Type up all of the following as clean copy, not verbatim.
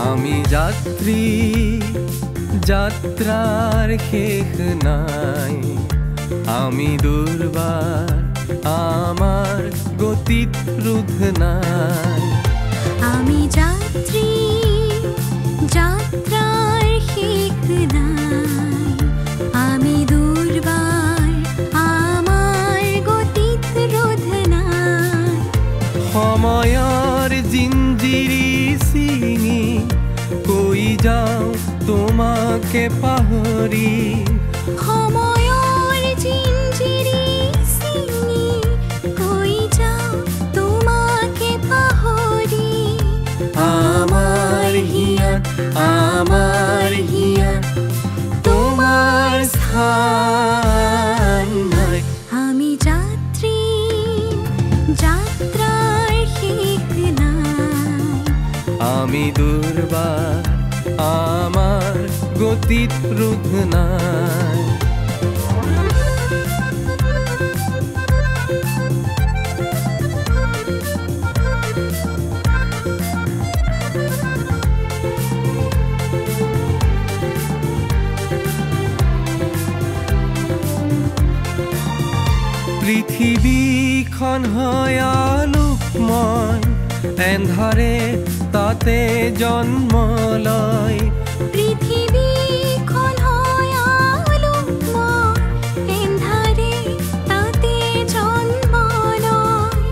আমি যাত্রী যাত্রার শেষ নাই আমি দুর্বার আমার গতিত রোধ নাই আমি যাত্রী যাত্রার শেষ নাই আমি দুর্বার আমার গতিত রোধ নাই সময়ৰ জিঞ্জিৰি ছিঙি কৈ যাওঁ তোমাকে পাহৰি সময়ৰ জিঞ্জিৰি ছিঙি কৈ যাওঁ তোমাকে পাহৰি আমাৰ হিয়াত তোমাৰ স্থান নাই আমি যাত্ৰী যাত্ৰাৰ শেষ নাই আমি দুৰ্বাৰ আমাৰ গতিত ৰোধ নাই পৃথিৱীখন হয় আলোকময় এন্ধাৰে তাতে জন্ম লয় পৃথিৱীখন হয় আলোকময় এন্ধাৰে তাতে জন্ম লয়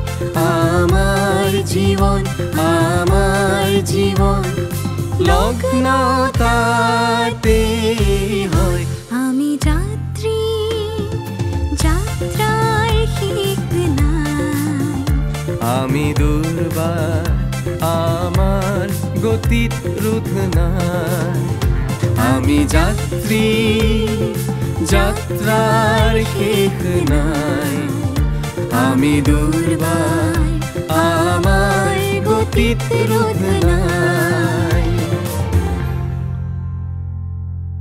আমাৰ জীৱন লগ্ন তাতে হয় আমি যাত্রী যাত্রার শেষ নাই আমি দুর্বার আমার গতিত রোধ নাই আমি যাত্রী যাত্রার শেষ নাই আমি দুর্বার আমার গতিত রোধ নাই।